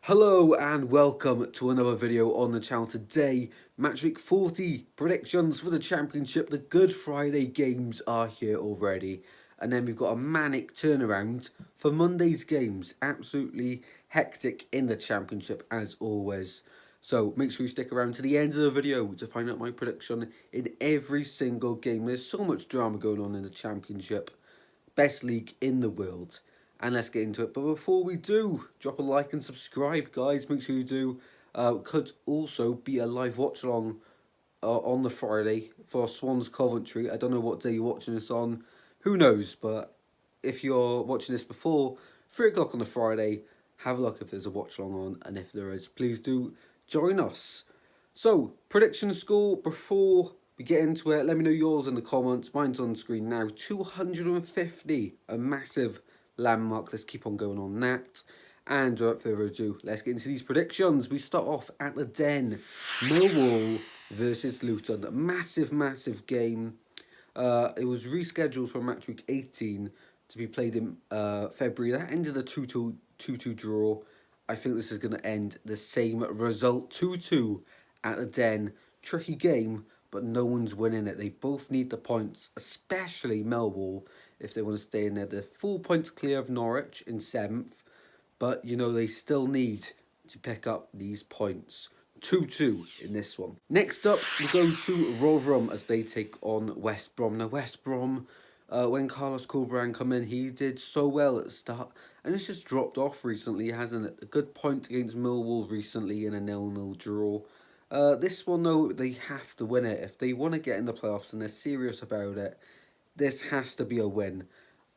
Hello and welcome to another video on the channel. Today, match week 40 predictions for the championship. The Good Friday games are here already, and then we've got a manic turnaround for Monday's games. Absolutely hectic in the championship as always. So make sure you stick around to the end of the video to find out my prediction in every single game. There's so much drama going on in the championship. Best league in the world. And let's get into it. But before we do, drop a like and subscribe, guys. Make sure you do. Could also be a live watch along on the Friday for Swans Coventry. I don't know what day you're watching this on. Who knows? But if you're watching this before 3 o'clock on the Friday, have a look if there's a watch along on. And if there is, please do join us. So, prediction score before we get into it. Let me know yours in the comments. Mine's on screen now. 250. A massive landmark. Let's keep on going on that. And without further ado, let's get into these predictions. We start off at the Den. Millwall versus Luton. A massive, massive game. It was rescheduled for match week 18 to be played in February. That ended a 2-2 draw. I think this is going to end the same result. 2-2 at the Den. Tricky game, but no one's winning it. They both need the points, especially Millwall, if they want to stay in there. They're 4 points clear of Norwich in 7th, but, you know, they still need to pick up these points. 2-2 in this one. Next up, we go to Rotherham as they take on West Brom. Now, West Brom, when Carlos Corberán come in, he did so well at the start, and it's just dropped off recently, hasn't it? A good point against Millwall recently in a 0-0 draw. This one, though, they have to win it. If they want to get in the playoffs and they're serious about it, this has to be a win.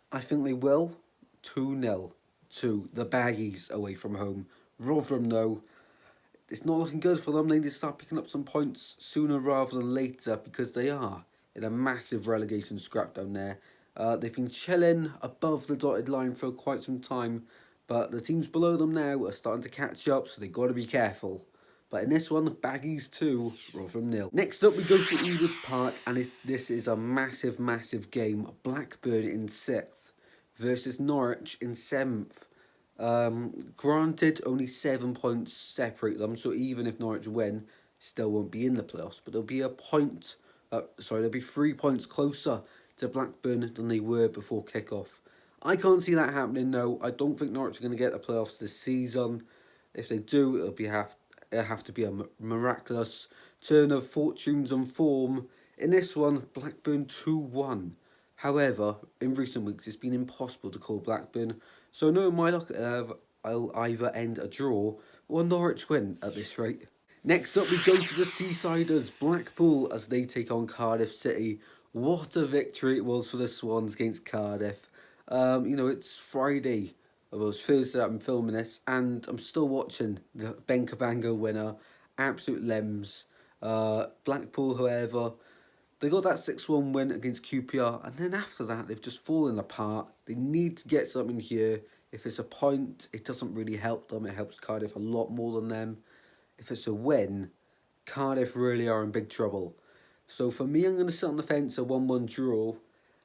I think they will. 2-0 to the Baggies away from home. Rotherham, though, it's not looking good for them. They need to start picking up some points sooner rather than later because they are in a massive relegation scrap down there. They've been chilling above the dotted line for quite some time, but the teams below them now are starting to catch up, so they've got to be careful. But in this one, Baggies 2, Rotherham 0. Next up, we go to Ewood Park, and this is a massive, massive game. Blackburn in 6th versus Norwich in 7th. Granted, only 7 points separate them, so even if Norwich win, still won't be in the playoffs. But there'll be there'll be 3 points closer to Blackburn than they were before kickoff. I can't see that happening. No, I don't think Norwich are going to get the playoffs this season. If they do, it'll have to be a miraculous turn of fortunes and form. In this one, Blackburn 2-1. However, in recent weeks, it's been impossible to call Blackburn. So no, my luck, I'll either end a draw or Norwich win at this rate. Next up, we go to the Seasiders, Blackpool, as they take on Cardiff City. What a victory it was for the Swans against Cardiff. You know, it's Friday. Well, it's Thursday that I'm filming this, and I'm still watching the Ben Cabango winner. Absolute lems. Blackpool, however, they got that 6-1 win against QPR, and then after that, they've just fallen apart. They need to get something here. If it's a point, it doesn't really help them. It helps Cardiff a lot more than them. If it's a win, Cardiff really are in big trouble. So for me, I'm going to sit on the fence, a 1-1 draw.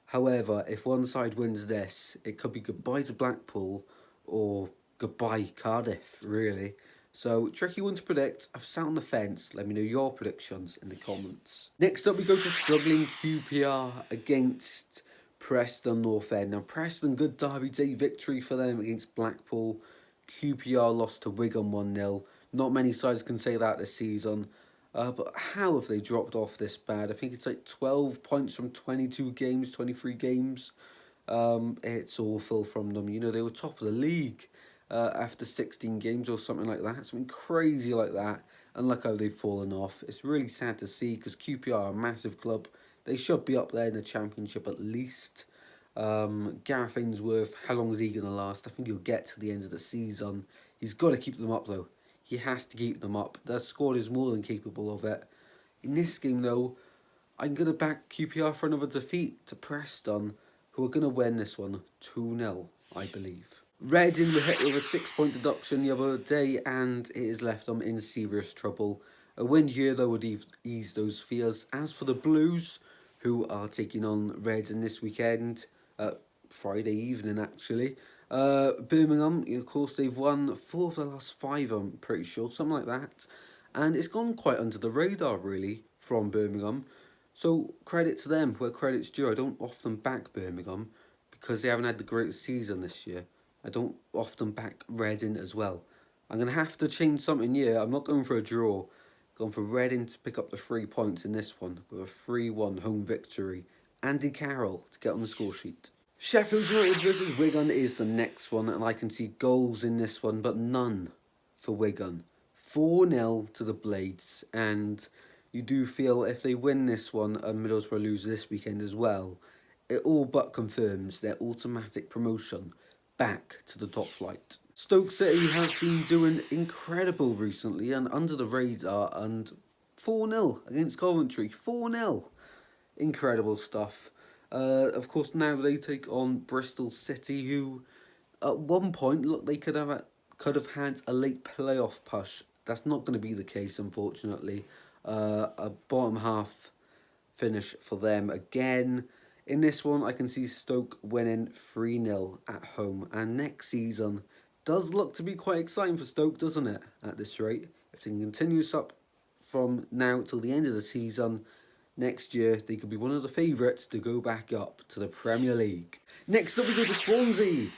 However, if one side wins this, it could be goodbye to Blackpool or goodbye Cardiff, really. So, tricky one to predict. I've sat on the fence. Let me know your predictions in the comments. Next up, we go to struggling QPR against Preston North End. Now, Preston, good Derby Day victory for them against Blackpool. QPR lost to Wigan 1-0. Not many sides can say that this season. But how have they dropped off this bad? I think it's like 12 points from 22 games, 23 games. It's awful from them. You know, they were top of the league after 16 games or something like that. Something crazy like that. And look how they've fallen off. It's really sad to see because QPR are a massive club. They should be up there in the Championship at least. Gareth Ainsworth, how long is he going to last? I think he'll get to the end of the season. He's got to keep them up though. He has to keep them up. Their squad is more than capable of it. In this game though, I'm going to back QPR for another defeat to Preston, who are going to win this one 2-0, I believe. Reading were hit with a 6-point deduction the other day, and it has left them in serious trouble. A win here, though, would ease those fears. As for the Blues, who are taking on Reds in this weekend, Friday evening, actually, Birmingham, of course, they've won 4 of the last 5, I'm pretty sure, something like that. And it's gone quite under the radar, really, from Birmingham. So credit to them where credit's due. I don't often back Birmingham because they haven't had the greatest season this year. I don't often back Reading as well. I'm going to have to change something here. I'm not going for a draw. Going for Reading to pick up the 3 points in this one with a 3-1 home victory. Andy Carroll to get on the score sheet. Sheffield United versus Wigan is the next one, and I can see goals in this one, but none for Wigan. 4-0 to the Blades, and you do feel if they win this one and Middlesbrough lose this weekend as well, it all but confirms their automatic promotion back to the top flight. Stoke City have been doing incredible recently and under the radar, and 4-0 against Coventry. 4-0. Incredible stuff. Of course, now they take on Bristol City, who at one point looked they could have had a late playoff push. That's not going to be the case, unfortunately. A bottom half finish for them again. In this one, I can see Stoke winning 3-0 at home. And next season does look to be quite exciting for Stoke, doesn't it, at this rate? If they can continue this up from now till the end of the season, next year they could be one of the favourites to go back up to the Premier League. Next up we go to Swansea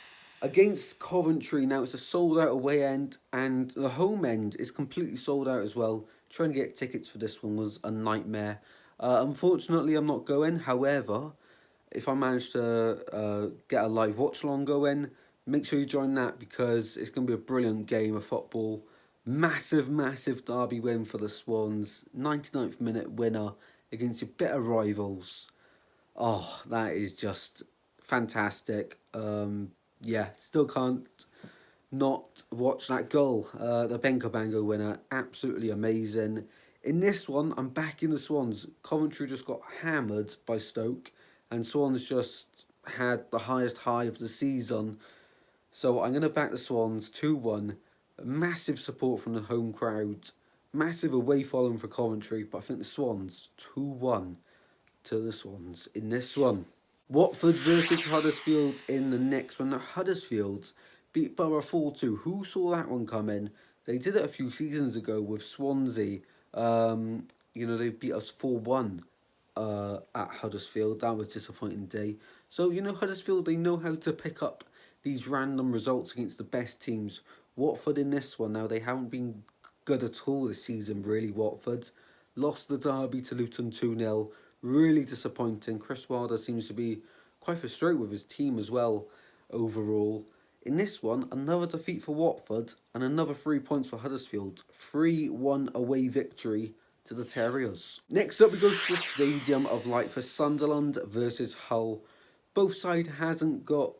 against Coventry. Now it's a sold out away end and the home end is completely sold out as well. Trying to get tickets for this one was a nightmare. Unfortunately I'm not going. However, if I manage to get a live watch along going, make sure you join that because it's going to be a brilliant game of football. Massive derby win for the Swans. 99th minute winner against your bitter rivals. Oh, that is just fantastic. Yeah, still can't not watch that goal. The Benko Bango winner, absolutely amazing. In this one, I'm backing the Swans. Coventry just got hammered by Stoke, and Swans just had the highest high of the season. So I'm going to back the Swans 2-1. Massive support from the home crowd. Massive away following for Coventry, but I think the Swans 2-1 to the Swans in this one. Watford versus Huddersfield in the next one. Now, Huddersfield beat Borough 4-2. Who saw that one coming? They did it a few seasons ago with Swansea. They beat us 4-1 at Huddersfield. That was a disappointing day. So, Huddersfield, they know how to pick up these random results against the best teams. Watford in this one, now they haven't been good at all this season, really, Watford. Lost the derby to Luton 2-0. Really disappointing. Chris Wilder seems to be quite frustrated with his team as well, overall. In this one, another defeat for Watford and another 3 points for Huddersfield. 3-1 away victory to the Terriers. Next up, we go to the Stadium of Light for Sunderland versus Hull. Both sides haven't got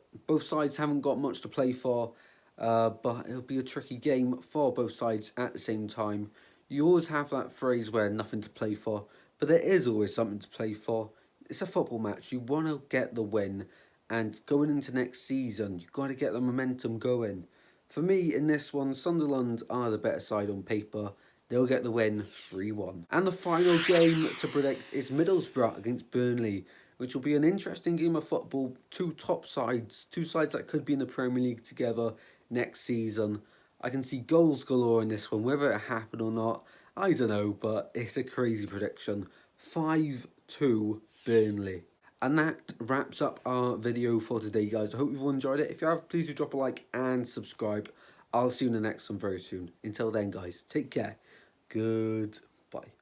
much to play for, but it'll be a tricky game for both sides at the same time. You always have that phrase where nothing to play for, but there is always something to play for. It's a football match. You want to get the win, and going into next season, you've got to get the momentum going. For me, in this one, Sunderland are the better side on paper. They'll get the win 3-1. And the final game to predict is Middlesbrough against Burnley, which will be an interesting game of football. Two sides that could be in the Premier League together next season. I can see goals galore in this one. Whether it happened or not, I don't know, but it's a crazy prediction. 5-2 Burnley. And that wraps up our video for today, guys. I hope you've all enjoyed it. If you have, please do drop a like and subscribe. I'll see you in the next one very soon. Until then, guys, take care. Goodbye.